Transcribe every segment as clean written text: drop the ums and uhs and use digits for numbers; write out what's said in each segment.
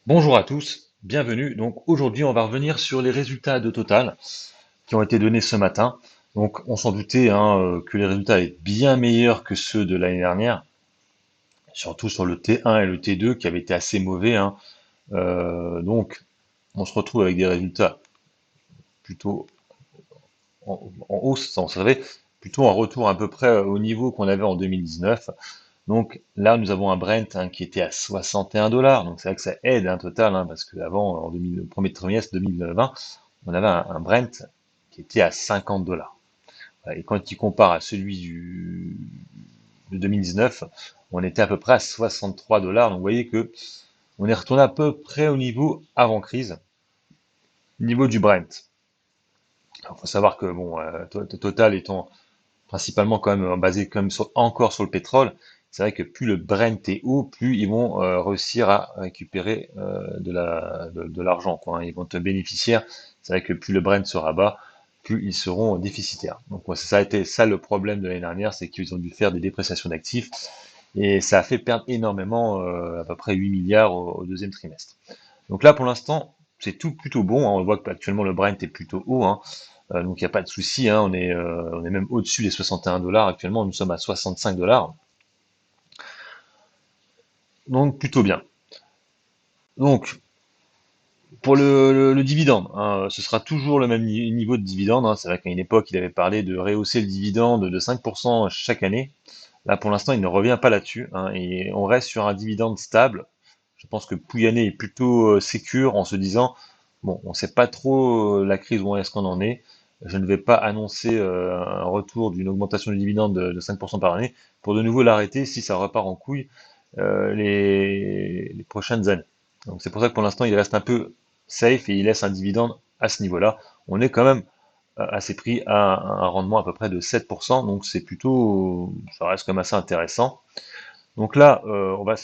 Bonjour à tous, bienvenue. Donc aujourd'hui, on va revenir sur les résultats de Total qui ont été donnés ce matin. Donc on s'en doutait que les résultats allaient être bien meilleurs que ceux de l'année dernière, surtout sur le T1 et le T2 qui avaient été assez mauvais. Donc on se retrouve avec des résultats plutôt en hausse, ça on savait, plutôt un retour à peu près au niveau qu'on avait en 2019. Donc là, nous avons un Brent qui était à 61 dollars. Donc c'est vrai que ça aide un total, parce qu'avant, en 2000, le premier trimestre 2020, on avait un Brent qui était à 50 dollars. Et quand il compare à celui de 2019, on était à peu près à 63 dollars. Donc vous voyez que on est retourné à peu près au niveau avant crise, niveau du Brent. Il faut savoir que bon, Total étant principalement quand même basé quand même encore sur le pétrole. C'est vrai que plus le Brent est haut, plus ils vont réussir à récupérer de l'argent, quoi, Ils vont être bénéficiaires. C'est vrai que plus le Brent sera bas, plus ils seront déficitaires. Donc ouais, ça a été ça le problème de l'année dernière, c'est qu'ils ont dû faire des dépréciations d'actifs et ça a fait perdre énormément, à peu près 8 milliards au deuxième trimestre. Donc là, pour l'instant, c'est tout plutôt bon, On voit qu'actuellement le Brent est plutôt haut, donc il n'y a pas de souci, on est même au-dessus des 61 dollars actuellement, nous sommes à 65 dollars, donc plutôt bien. Donc pour le dividende, ce sera toujours le même niveau de dividende, C'est vrai qu'à une époque il avait parlé de rehausser le dividende de 5% chaque année. Là pour l'instant il ne revient pas là-dessus, et on reste sur un dividende stable. Je pense que Pouyanné est plutôt sécure en se disant, bon, on ne sait pas trop la crise où est-ce qu'on en est. Je ne vais pas annoncer un retour d'une augmentation du dividende de 5% par année pour de nouveau l'arrêter si ça repart en couille les prochaines années. Donc c'est pour ça que pour l'instant il reste un peu safe et il laisse un dividende à ce niveau-là. On est quand même à ces prix à un rendement à peu près de 7%, donc c'est plutôt, ça reste quand même assez intéressant. Donc là, on va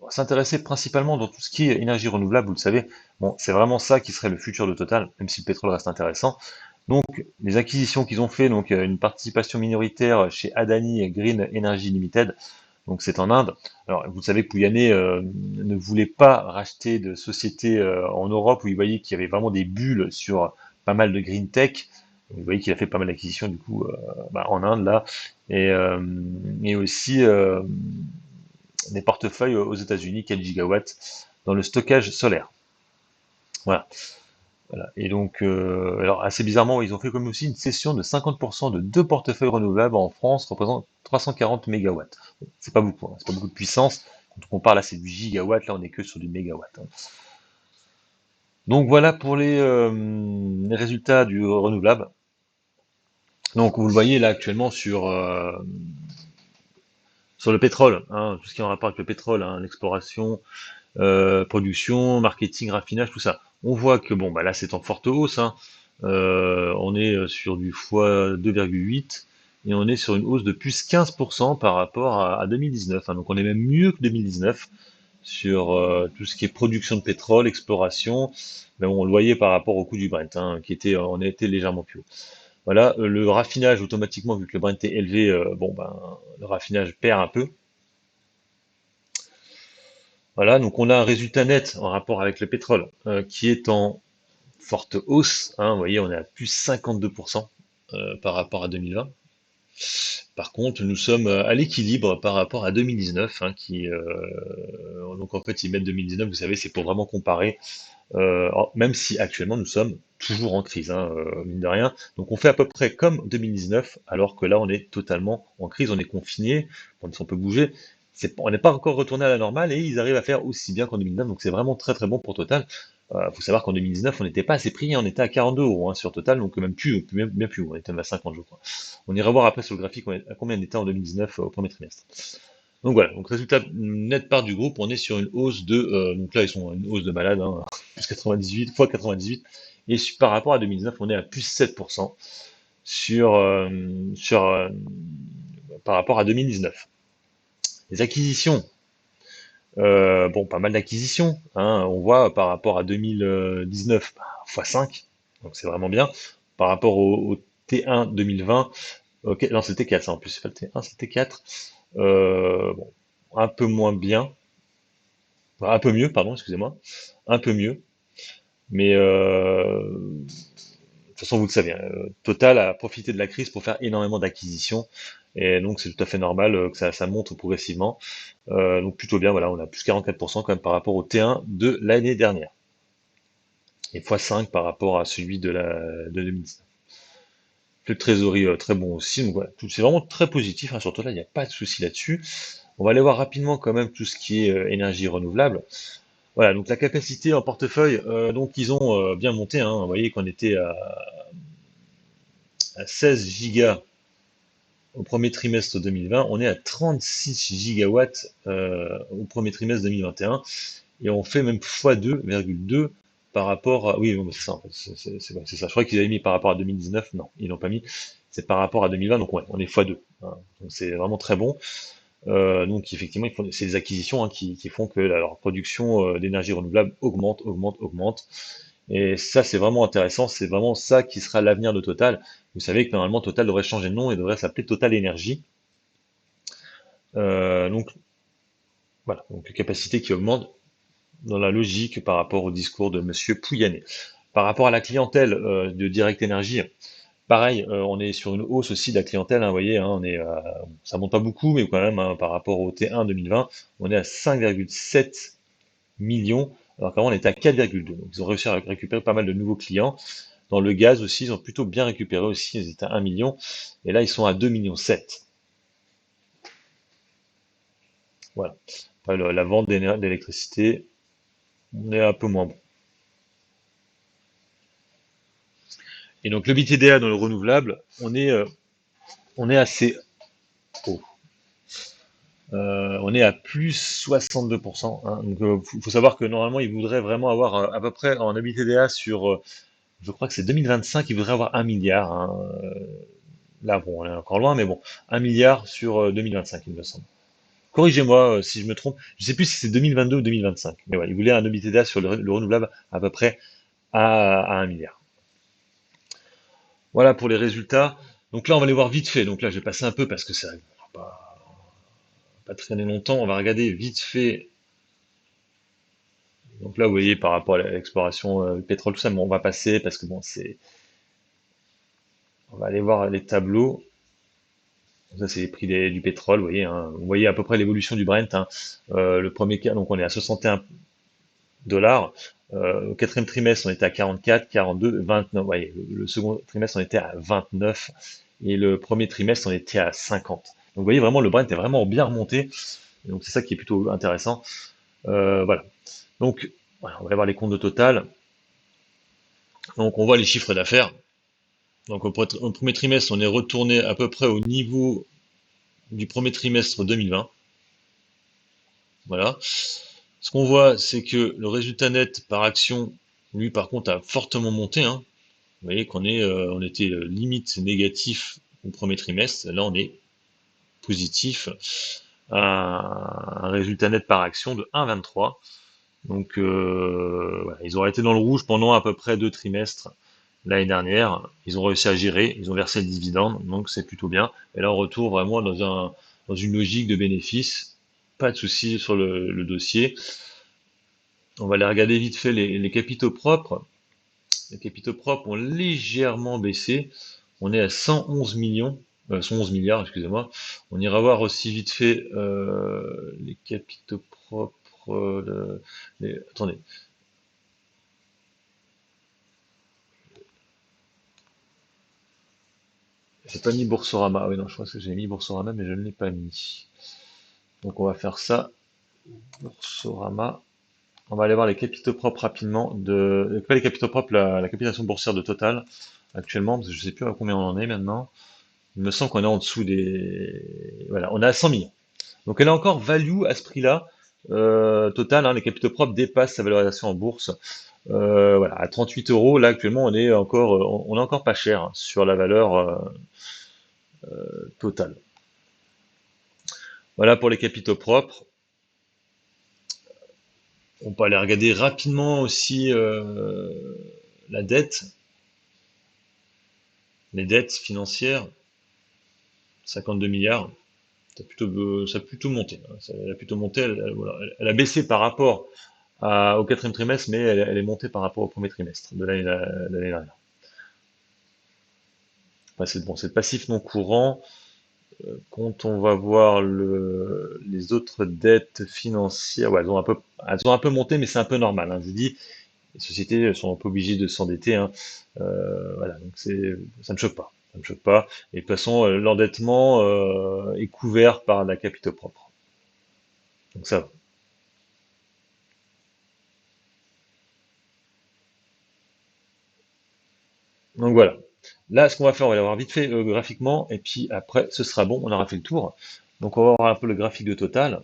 s'intéresser principalement dans tout ce qui est énergie renouvelable, vous le savez. Bon, c'est vraiment ça qui serait le futur de Total, même si le pétrole reste intéressant. Donc, les acquisitions qu'ils ont fait, donc une participation minoritaire chez Adani Green Energy Limited, donc c'est en Inde. Alors, vous savez que Pouyanné ne voulait pas racheter de sociétés en Europe où il voyait qu'il y avait vraiment des bulles sur pas mal de green tech. Vous voyez qu'il a fait pas mal d'acquisitions du coup en Inde là, et aussi des portefeuilles aux États-Unis, 4 gigawatts, dans le stockage solaire. Voilà. Voilà. Et donc, alors assez bizarrement, ils ont fait comme aussi une cession de 50% de deux portefeuilles renouvelables en France, représentant 340 mégawatts. Bon, c'est pas beaucoup, c'est pas beaucoup de puissance. Quand on compare là, c'est du gigawatt, là on est que sur du mégawatt. Donc voilà pour les résultats du renouvelable. Donc vous le voyez là actuellement sur le pétrole, tout ce qui est en rapport avec le pétrole, l'exploration, production, marketing, raffinage, tout ça. On voit que bon, bah là c'est en forte hausse, on est sur du x 2,8 et on est sur une hausse de plus 15% par rapport à 2019. Donc on est même mieux que 2019 sur tout ce qui est production de pétrole, exploration. Mais bon, on le voyait par rapport au coût du Brent, qui était, on a été légèrement plus haut. Voilà, le raffinage automatiquement, vu que le Brent est élevé, bon ben le raffinage perd un peu. Voilà, donc on a un résultat net en rapport avec le pétrole qui est en forte hausse. Vous voyez, on est à plus 52% par rapport à 2020. Par contre, nous sommes à l'équilibre par rapport à 2019, donc en fait ils mettent 2019, vous savez, c'est pour vraiment comparer, même si actuellement nous sommes toujours en crise, mine de rien. Donc on fait à peu près comme 2019, alors que là on est totalement en crise, on est confiné, on peut bouger. On n'est pas encore retourné à la normale et ils arrivent à faire aussi bien qu'en 2009, donc c'est vraiment très très bon pour Total. Faut savoir qu'en 2019, on n'était pas assez pris, on était à 42 euros sur Total, donc même plus, bien plus haut, on était même à 50, je crois. On ira voir après sur le graphique à combien on était en 2019 au premier trimestre. Donc voilà, donc résultat net part du groupe, on est sur une hausse donc là ils sont à une hausse de malade, plus 98, fois 98, et par rapport à 2019, on est à plus 7% sur, sur, par rapport à 2019. Les acquisitions, bon, pas mal d'acquisitions, on voit par rapport à 2019, x5, donc c'est vraiment bien. Par rapport au T1 2020, ok, non c'était 4 ça en plus, c'est pas le T1, c'était 4. Bon, un peu moins bien. Enfin, un peu mieux, pardon, excusez-moi, un peu mieux. Mais de toute façon, vous le savez, hein, Total a profité de la crise pour faire énormément d'acquisitions. Et donc, c'est tout à fait normal que ça monte progressivement. Donc, plutôt bien, voilà, on a plus 44% quand même par rapport au T1 de l'année dernière. Et x5 par rapport à celui de 2019. Le trésorerie très bon aussi. Donc, voilà, c'est vraiment très positif, hein, sur Total, il n'y a pas de souci là-dessus. On va aller voir rapidement quand même tout ce qui est énergie renouvelable. Voilà, donc la capacité en portefeuille, donc ils ont bien monté, hein. Vous voyez qu'on était à 16 gigas au premier trimestre 2020, on est à 36 gigawatts au premier trimestre 2021, et on fait même x2,2 par rapport à... Oui, bon, c'est ça, en fait, c'est ça. Je crois qu'ils avaient mis par rapport à 2019, non, ils l'ont pas mis, c'est par rapport à 2020, donc ouais, on est x2, hein. Donc c'est vraiment très bon. Donc effectivement, c'est des acquisitions, hein, qui font que leur production d'énergie renouvelable augmente, augmente, augmente. Et ça, c'est vraiment intéressant. C'est vraiment ça qui sera l'avenir de Total. Vous savez que normalement, Total devrait changer de nom et devrait s'appeler Total Énergie. Donc voilà, donc capacité qui augmente dans la logique par rapport au discours de Monsieur Pouyanné. Par rapport à la clientèle de Direct Énergie, pareil, on est sur une hausse aussi de la clientèle, hein, vous voyez, hein, ça monte pas beaucoup, mais quand même, hein, par rapport au T1 2020, on est à 5,7 millions, alors qu'avant on était à 4,2. Donc ils ont réussi à récupérer pas mal de nouveaux clients. Dans le gaz aussi, ils ont plutôt bien récupéré aussi, ils étaient à 1 million, et là ils sont à 2 millions 7. Voilà. Après, la vente d'électricité, on est un peu moins bon. Et donc le BTDA dans le renouvelable, on est assez haut. On est à plus 62%, hein. Donc, faut savoir que normalement, ils voudraient vraiment avoir à peu près en EBITDA sur, je crois que c'est 2025, ils voudraient avoir 1 milliard, hein. Là, bon, on est encore loin, mais bon, 1 milliard sur 2025, il me semble. Corrigez-moi si je me trompe. Je sais plus si c'est 2022 ou 2025. Mais ouais, ils voulaient un EBITDA sur le renouvelable à peu près à 1 milliard. Voilà pour les résultats. Donc là, on va les voir vite fait. Donc là, je vais passer un peu parce que ça va pas traîner longtemps. On va regarder vite fait. Donc là, vous voyez, par rapport à l'exploration du pétrole, tout ça, mais on va passer parce que bon, on va aller voir les tableaux. Ça, c'est les prix du pétrole, vous voyez, hein. Vous voyez à peu près l'évolution du Brent, hein. Le premier cas, donc on est à 61 $. Au quatrième trimestre, on était à 44, 42, 29. Vous voyez, le second trimestre, on était à 29. Et le premier trimestre, on était à 50. Donc vous voyez, vraiment, le Brent est vraiment bien remonté. Et donc c'est ça qui est plutôt intéressant. Voilà. Donc, voilà, on va aller voir les comptes de Total. Donc on voit les chiffres d'affaires. Donc au premier trimestre, on est retourné à peu près au niveau du premier trimestre 2020. Voilà. Ce qu'on voit, c'est que le résultat net par action, lui, par contre, a fortement monté, hein. Vous voyez on était limite négatif au premier trimestre. Là, on est positif à un résultat net par action de 1,23. Donc, voilà, ils ont été dans le rouge pendant à peu près 2 trimestres l'année dernière. Ils ont réussi à gérer, ils ont versé le dividende, donc c'est plutôt bien. Et là, on retourne vraiment dans une logique de bénéfice. Pas de souci sur le dossier. On va aller regarder vite fait les capitaux propres. Les capitaux propres ont légèrement baissé. On est à 111 millions, 111 milliards, excusez-moi. On ira voir aussi vite fait les capitaux propres. Attendez. J'ai pas mis Boursorama. Ah oui, non, je pense que j'ai mis Boursorama, mais je ne l'ai pas mis. Donc on va faire ça. Boursorama. On va aller voir les capitaux propres rapidement. Pas les capitaux propres, la capitalisation boursière de Total actuellement, parce que je sais plus à combien on en est maintenant. Il me semble qu'on est en dessous des... Voilà, on est à 100 millions. Donc elle est encore value à ce prix-là. Total, hein, les capitaux propres dépassent sa valorisation en bourse. Voilà, à 38 euros, là actuellement on est encore pas cher, hein, sur la valeur totale. Voilà pour les capitaux propres. On peut aller regarder rapidement aussi la dette, les dettes financières, 52 milliards. ça a plutôt monté, hein. Elle a plutôt monté, voilà, elle a baissé par rapport au quatrième trimestre, mais elle est montée par rapport au premier trimestre de l'année dernière. Enfin, c'est bon, c'est le passif non courant. Quand on va voir les autres dettes financières, ouais, elles ont un peu monté, mais c'est un peu normal, hein. Je vous dis, les sociétés sont un peu obligées de s'endetter, hein. Voilà, donc ça me choque pas. Ça me choque pas. Et de toute façon, l'endettement est couvert par la capitale propre. Donc ça va. Donc voilà. Là, ce qu'on va faire, on va l'avoir vite fait graphiquement, et puis après, ce sera bon, on aura fait le tour. Donc on va voir un peu le graphique de Total.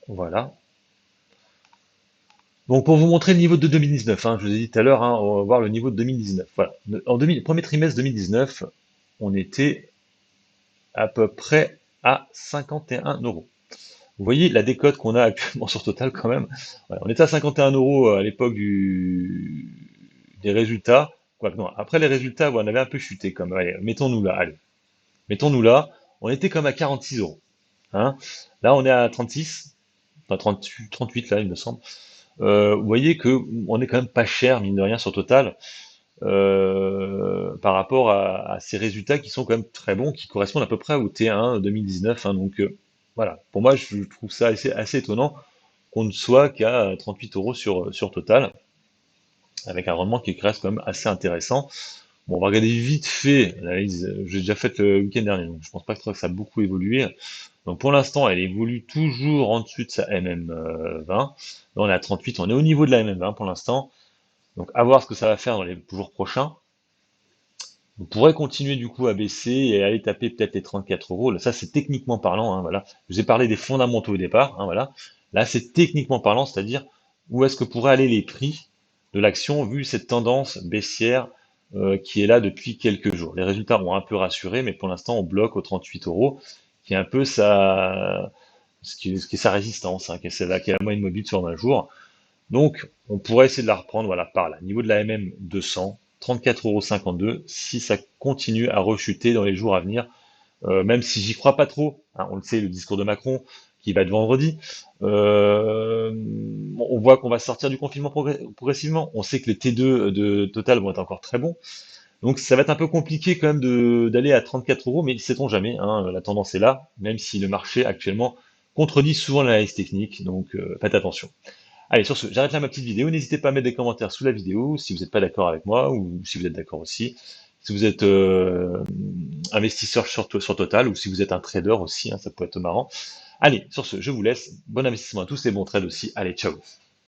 Voilà. Donc pour vous montrer le niveau de 2019, hein, je vous ai dit tout à l'heure, hein, on va voir le niveau de 2019. Voilà. Premier trimestre 2019, on était à peu près à 51 euros. Vous voyez la décote qu'on a actuellement sur Total quand même. Voilà, on était à 51 euros à l'époque des résultats. Quoique non, après les résultats, on avait un peu chuté comme. Allez, mettons-nous là, allez. Mettons-nous là. On était comme à 46 euros. Hein. Là, on est à 36, enfin 38, 38 là, il me semble. Vous voyez que on est quand même pas cher, mine de rien, sur Total, par rapport à ces résultats qui sont quand même très bons, qui correspondent à peu près au T1 2019. Hein, donc voilà, pour moi, je trouve ça assez étonnant qu'on ne soit qu'à 38 euros sur Total, avec un rendement qui reste quand même assez intéressant. Bon, on va regarder vite fait l'analyse, j'ai déjà fait le week-end dernier, donc je pense pas que ça a beaucoup évolué. Donc pour l'instant, elle évolue toujours en dessus de sa MM20. Là, on est à 38, on est au niveau de la MM20 pour l'instant. Donc à voir ce que ça va faire dans les jours prochains. On pourrait continuer du coup à baisser et aller taper peut-être les 34 euros. Là, ça c'est techniquement parlant, hein, voilà. Je vous ai parlé des fondamentaux au départ, hein, voilà. Là c'est techniquement parlant, c'est-à-dire où est-ce que pourraient aller les prix de l'action vu cette tendance baissière qui est là depuis quelques jours. Les résultats ont un peu rassuré, mais pour l'instant on bloque aux 38 euros, qui est un peu ce qui est sa résistance, hein, qui est celle-là, qui est la moyenne mobile sur 20 jours. Donc, on pourrait essayer de la reprendre, voilà, par là, niveau de la MM 200, 34,52 €, si ça continue à rechuter dans les jours à venir, même si j'y crois pas trop, hein, on le sait, le discours de Macron, qui va être vendredi, on voit qu'on va sortir du confinement progressivement, on sait que les T2 de Total vont être encore très bons, donc ça va être un peu compliqué quand même d'aller à 34 euros, mais sait-on jamais, hein, la tendance est là, même si le marché actuellement contredit souvent l'analyse technique, donc faites attention. Allez, sur ce, j'arrête là ma petite vidéo. N'hésitez pas à mettre des commentaires sous la vidéo si vous n'êtes pas d'accord avec moi ou si vous êtes d'accord aussi. Si vous êtes investisseur sur Total ou si vous êtes un trader aussi, hein, ça peut être marrant. Allez, sur ce, je vous laisse. Bon investissement à tous et bon trade aussi. Allez, ciao.